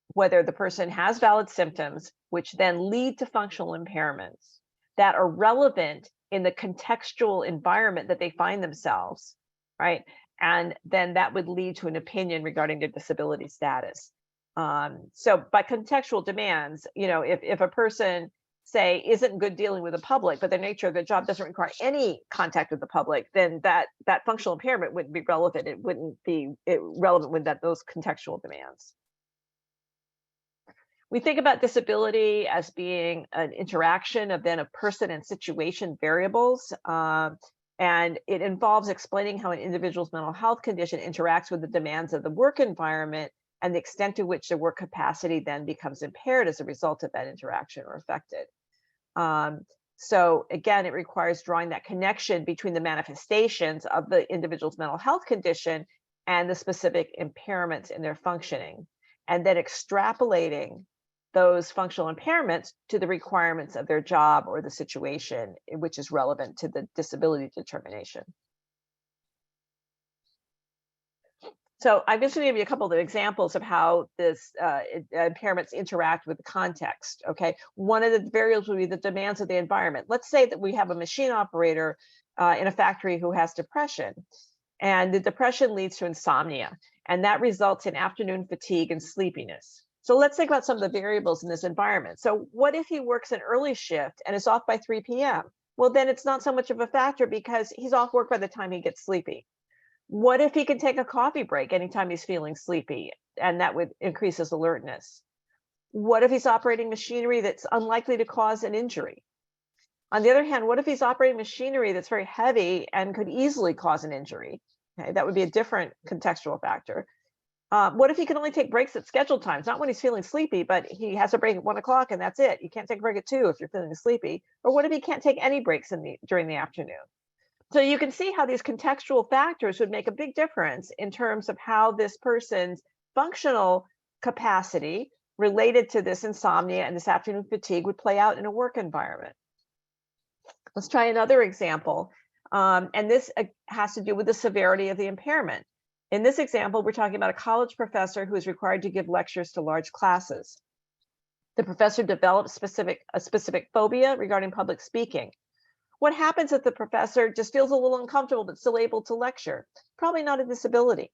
B: whether the person has valid symptoms, which then lead to functional impairments that are relevant in the contextual environment that they find themselves, right? And then that would lead to an opinion regarding their disability status. So by contextual demands, if a person, say, isn't good dealing with the public, but the nature of the job doesn't require any contact with the public, then that functional impairment wouldn't be relevant. It wouldn't be relevant with those contextual demands. We think about disability as being an interaction of then a person and situation variables. And it involves explaining how an individual's mental health condition interacts with the demands of the work environment and the extent to which the work capacity then becomes impaired as a result of that interaction or affected. So again, it requires drawing that connection between the manifestations of the individual's mental health condition and the specific impairments in their functioning, and then extrapolating those functional impairments to the requirements of their job or the situation which is relevant to the disability determination. So I'm just going to give you a couple of examples of how this impairments interact with the context. Okay, one of the variables would be the demands of the environment. Let's say that we have a machine operator in a factory who has depression, and the depression leads to insomnia, and that results in afternoon fatigue and sleepiness. So let's think about some of the variables in this environment. So what if he works an early shift and is off by 3 p.m.? Well, then it's not so much of a factor because he's off work by the time he gets sleepy. What if he can take a coffee break anytime he's feeling sleepy, and that would increase his alertness? What if he's operating machinery that's unlikely to cause an injury? On the other hand, what if he's operating machinery that's very heavy and could easily cause an injury? Okay, that would be a different contextual factor. What if he can only take breaks at scheduled times, not when he's feeling sleepy, but he has a break at 1 o'clock and that's it. You can't take a break at 2 if you're feeling sleepy. Or what if he can't take any breaks during the afternoon? So you can see how these contextual factors would make a big difference in terms of how this person's functional capacity related to this insomnia and this afternoon fatigue would play out in a work environment. Let's try another example. And this has to do with the severity of the impairment. In this example, we're talking about a college professor who is required to give lectures to large classes. The professor develops a specific phobia regarding public speaking. What happens if the professor just feels a little uncomfortable but still able to lecture? Probably not a disability.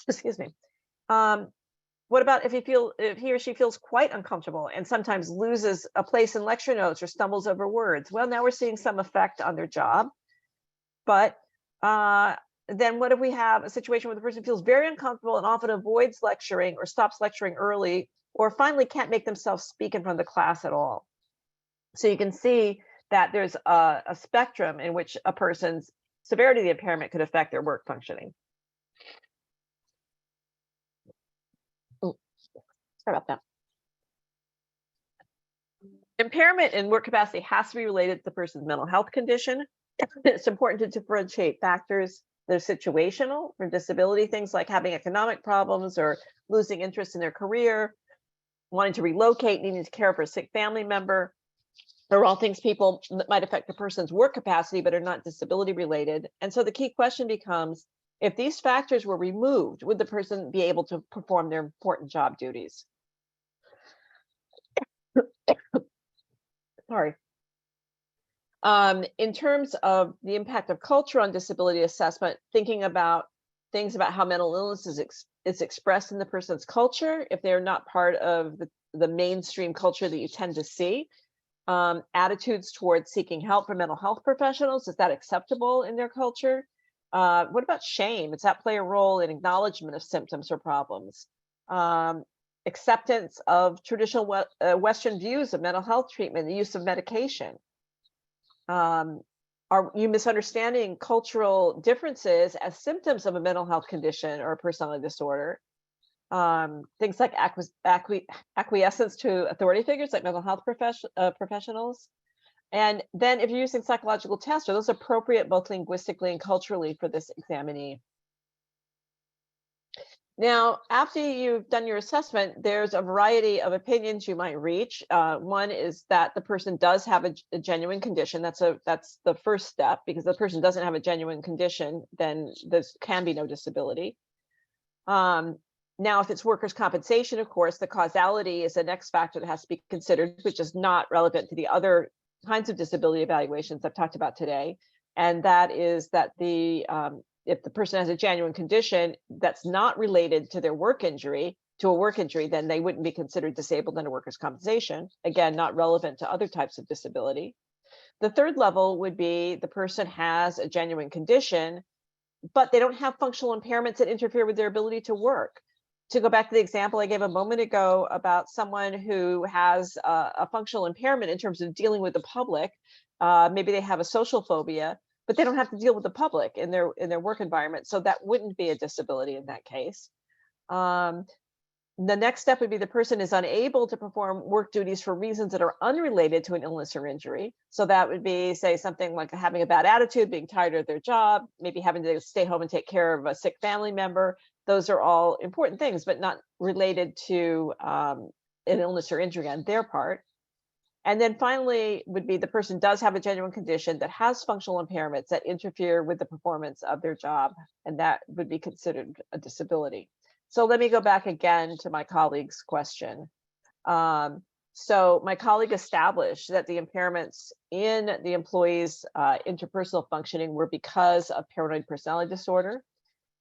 B: Excuse me. What about if he or she feels quite uncomfortable and sometimes loses a place in lecture notes or stumbles over words? Well, now we're seeing some effect on their job. But then what if we have a situation where the person feels very uncomfortable and often avoids lecturing or stops lecturing early, or finally can't make themselves speak in front of the class at all? So you can see that there's a spectrum in which a person's severity of the impairment could affect their work functioning. Sorry about that. Impairment in work capacity has to be related to the person's mental health condition. It's important to differentiate factors that are situational from disability, things like having economic problems or losing interest in their career, wanting to relocate, needing to care for a sick family member. They're all things that might affect a person's work capacity, but are not disability related. And so the key question becomes, if these factors were removed, would the person be able to perform their important job duties? Sorry. In terms of the impact of culture on disability assessment, thinking about things about how mental illness is expressed in the person's culture, if they're not part of the mainstream culture that you tend to see. Attitudes towards seeking help from mental health professionals, is that acceptable in their culture? What about shame? Does that play a role in acknowledgement of symptoms or problems? Acceptance of traditional Western views of mental health treatment, the use of medication. Are you misunderstanding cultural differences as symptoms of a mental health condition or a personality disorder? Things like acquiescence to authority figures like mental health professionals. And then if you're using psychological tests, are those appropriate both linguistically and culturally for this examinee? Now, after you've done your assessment, there's a variety of opinions you might reach. One is that the person does have a genuine condition. That's the first step, because the person doesn't have a genuine condition, then there can be no disability. Now, if it's workers' compensation, of course, the causality is the next factor that has to be considered, which is not relevant to the other kinds of disability evaluations I've talked about today. And that is that if the person has a genuine condition that's not related to their work injury, then they wouldn't be considered disabled under workers' compensation. Again, not relevant to other types of disability. The third level would be the person has a genuine condition, but they don't have functional impairments that interfere with their ability to work. To go back to the example I gave a moment ago about someone who has a functional impairment in terms of dealing with the public, maybe they have a social phobia, but they don't have to deal with the public in their work environment. So that wouldn't be a disability in that case. The next step would be the person is unable to perform work duties for reasons that are unrelated to an illness or injury. So that would be, say, something like having a bad attitude, being tired of their job, maybe having to stay home and take care of a sick family member. Those are all important things, but not related to an illness or injury on their part. And then finally would be the person does have a genuine condition that has functional impairments that interfere with the performance of their job, and that would be considered a disability. So let me go back again to my colleague's question. So my colleague established that the impairments in the employee's interpersonal functioning were because of paranoid personality disorder.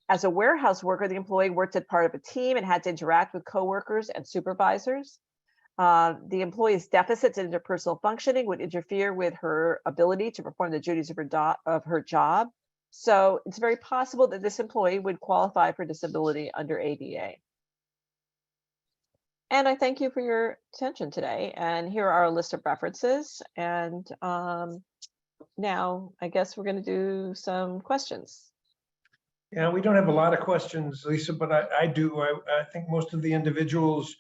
B: As a warehouse worker, the employee worked as part of a team and had to interact with coworkers and supervisors. The employee's deficits in interpersonal functioning would interfere with her ability to perform the duties of her job. So it's very possible that this employee would qualify for disability under ADA. And I thank you for your attention today. And here are a list of references. And now I guess we're going to do some questions.
A: Yeah, we don't have a lot of questions, Lisa, but I do. I think most of the individuals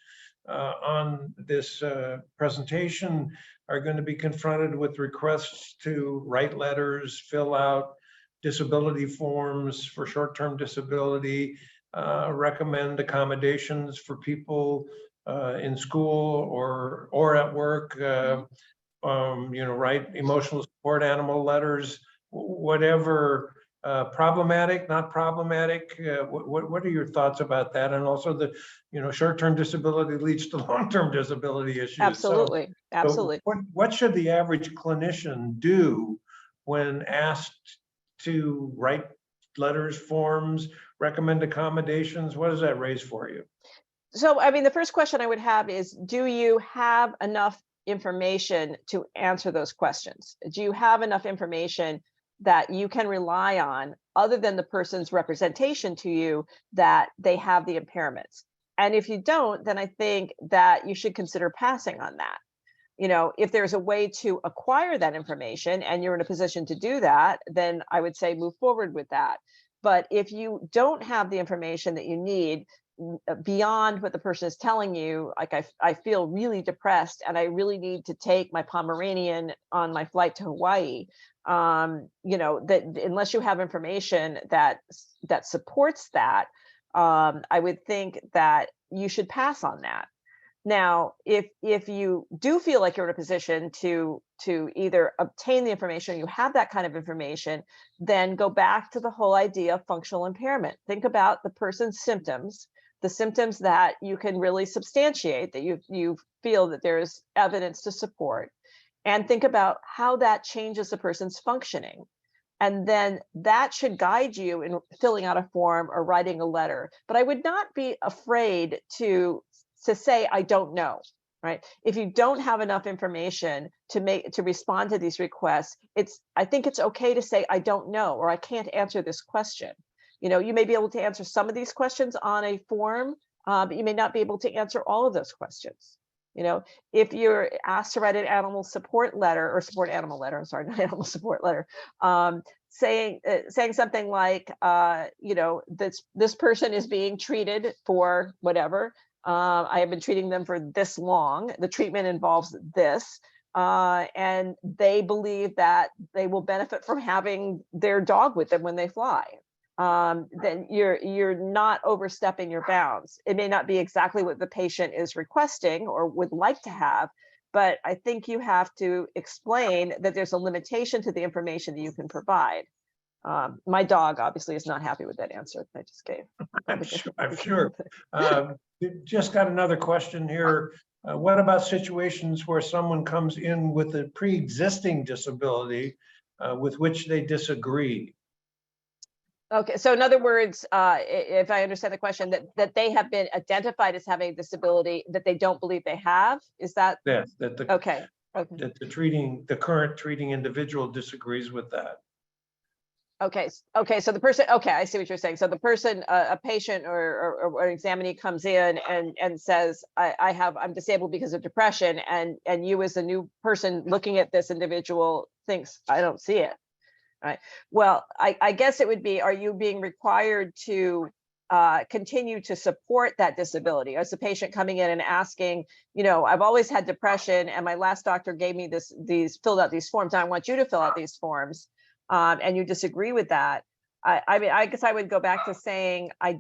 A: on this presentation are going to be confronted with requests to write letters, fill out disability forms for short-term disability, recommend accommodations for people in school or at work, write emotional support animal letters, whatever. Problematic, not problematic? What are your thoughts about that? And also the, short-term disability leads to long-term disability issues.
B: Absolutely, absolutely.
A: So what should the average clinician do when asked to write letters, forms, recommend accommodations? What does that raise for you?
B: So, I mean, the first question I would have is, do you have enough information to answer those questions? Do you have enough information that you can rely on other than the person's representation to you that they have the impairments? And if you don't, then I think that you should consider passing on that. If there's a way to acquire that information and you're in a position to do that, then I would say move forward with that. But if you don't have the information that you need beyond what the person is telling you, like I feel really depressed and I really need to take my Pomeranian on my flight to Hawaii, that unless you have information that supports that, I would think that you should pass on that. Now, if you do feel like you're in a position to either obtain the information, or you have that kind of information, then go back to the whole idea of functional impairment. Think about the person's symptoms, the symptoms that you can really substantiate, that you feel that there is evidence to support, and think about how that changes the person's functioning. And then that should guide you in filling out a form or writing a letter. But I would not be afraid to say, I don't know, right? If you don't have enough information to respond to these requests, I think it's okay to say, I don't know, or I can't answer this question. You may be able to answer some of these questions on a form, but you may not be able to answer all of those questions. If you're asked to write an animal support letter or support animal letter, I'm sorry, not animal support letter, saying something like, this person is being treated for whatever. I have been treating them for this long. The treatment involves this. And they believe that they will benefit from having their dog with them when they fly. Then you're not overstepping your bounds. It may not be exactly what the patient is requesting or would like to have, but I think you have to explain that there's a limitation to the information that you can provide. My dog obviously is not happy with that answer that I just gave.
A: I'm sure. Just got another question here. What about situations where someone comes in with a pre-existing disability with which they disagree?
B: Okay, so in other words, if I understand the question, that they have been identified as having a disability that they don't believe they have, is that?
A: Yes, that the
B: Okay.
A: that the current treating individual disagrees with that.
B: Okay. So the person, okay, I see what you're saying. So the person, a patient or an examinee comes in and says, I'm disabled because of depression, and you as a new person looking at this individual thinks, I don't see it. Right. Well, I guess it would be, are you being required to continue to support that disability? As a patient coming in and asking, I've always had depression and my last doctor gave me filled out these forms. And I want you to fill out these forms. And you disagree with that. I mean, I guess I would go back to saying, I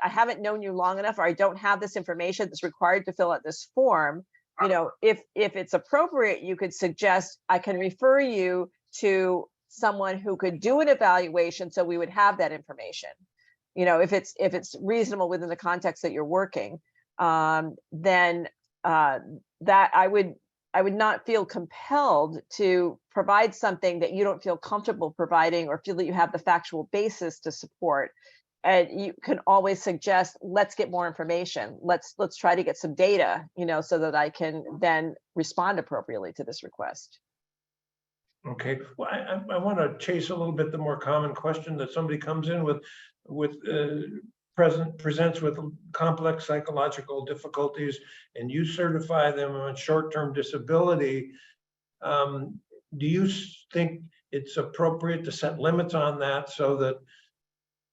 B: haven't known you long enough, or I don't have this information that's required to fill out this form. If it's appropriate, you could suggest I can refer you to someone who could do an evaluation, so we would have that information. If it's reasonable within the context that you're working, then that I would not feel compelled to provide something that you don't feel comfortable providing or feel that you have the factual basis to support. And you can always suggest, let's get more information. Let's try to get some data, so that I can then respond appropriately to this request.
A: Okay, well, I want to chase a little bit the more common question that somebody comes in presents with complex psychological difficulties, and you certify them on short-term disability. Do you think it's appropriate to set limits on that so that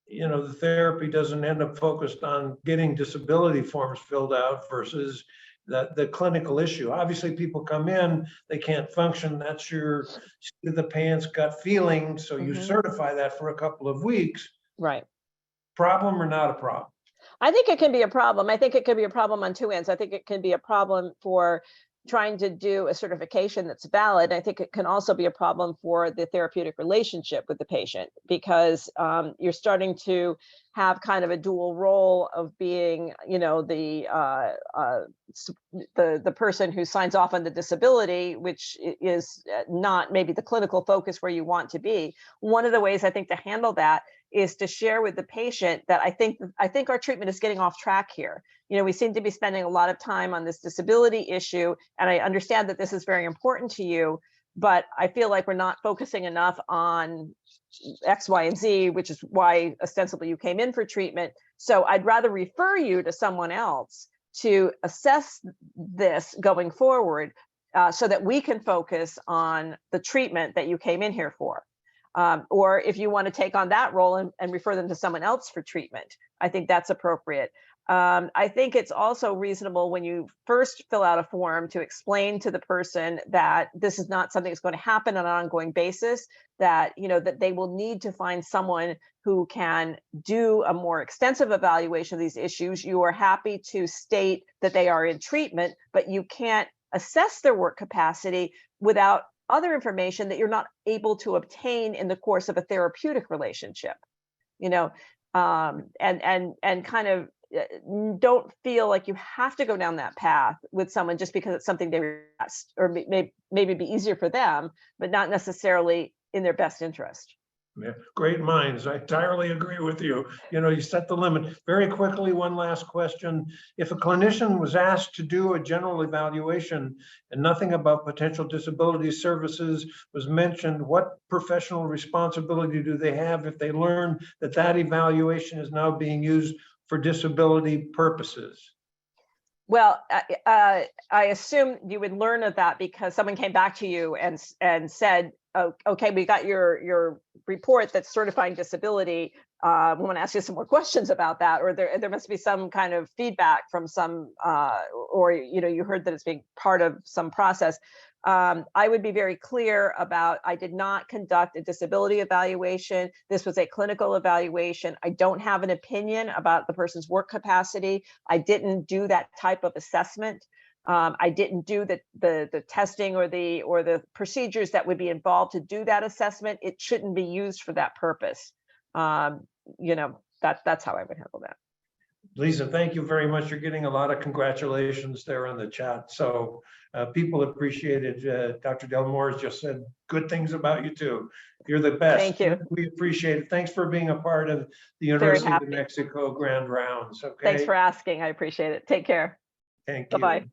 A: the therapy doesn't end up focused on getting disability forms filled out versus the clinical issue? Obviously, people come in, they can't function. That's your the pants gut feeling. So you certify that for a couple of weeks.
B: Right.
A: Problem or not a problem?
B: I think it can be a problem. I think it can be a problem on two ends. I think it can be a problem for trying to do a certification that's valid. I think it can also be a problem for the therapeutic relationship with the patient, because you're starting to have kind of a dual role of being, the person who signs off on the disability, which is not maybe the clinical focus where you want to be. One of the ways I think to handle that is to share with the patient that I think our treatment is getting off track here. We seem to be spending a lot of time on this disability issue, and I understand that this is very important to you, but I feel like we're not focusing enough on X, Y, and Z, which is why ostensibly you came in for treatment. So I'd rather refer you to someone else to assess this going forward, so that we can focus on the treatment that you came in here for. Or if you want to take on that role and refer them to someone else for treatment, I think that's appropriate. I think it's also reasonable when you first fill out a form to explain to the person that this is not something that's going to happen on an ongoing basis, that that they will need to find someone who can do a more extensive evaluation of these issues. You are happy to state that they are in treatment, but you can't assess their work capacity without other information that you're not able to obtain in the course of a therapeutic relationship. And kind of don't feel like you have to go down that path with someone just because it's something they request, or maybe be easier for them, but not necessarily in their best interest.
A: Yeah, great minds. I entirely agree with you. You know, you set the limit. Very quickly, one last question. If a clinician was asked to do a general evaluation and nothing about potential disability services was mentioned, what professional responsibility do they have if they learn that that evaluation is now being used for disability purposes?
B: Well, I assume you would learn of that because someone came back to you and said, "Oh, okay, we got your report that's certifying disability. We want to ask you some more questions about that," or there must be some kind of feedback from some, or you heard that it's being part of some process. I would be very clear about, I did not conduct a disability evaluation. This was a clinical evaluation. I don't have an opinion about the person's work capacity. I didn't do that type of assessment. I didn't do the testing or the procedures that would be involved to do that assessment. It shouldn't be used for that purpose. That's how I would handle that.
A: Lisa, thank you very much. You're getting a lot of congratulations there in the chat. So people appreciate it. Dr. Delmore has just said good things about you too. You're the best.
B: Thank you.
A: We appreciate it. Thanks for being a part of the University of New Mexico Grand Rounds. Okay.
B: Thanks for asking. I appreciate it. Take care.
A: Thank you.
B: Bye-bye.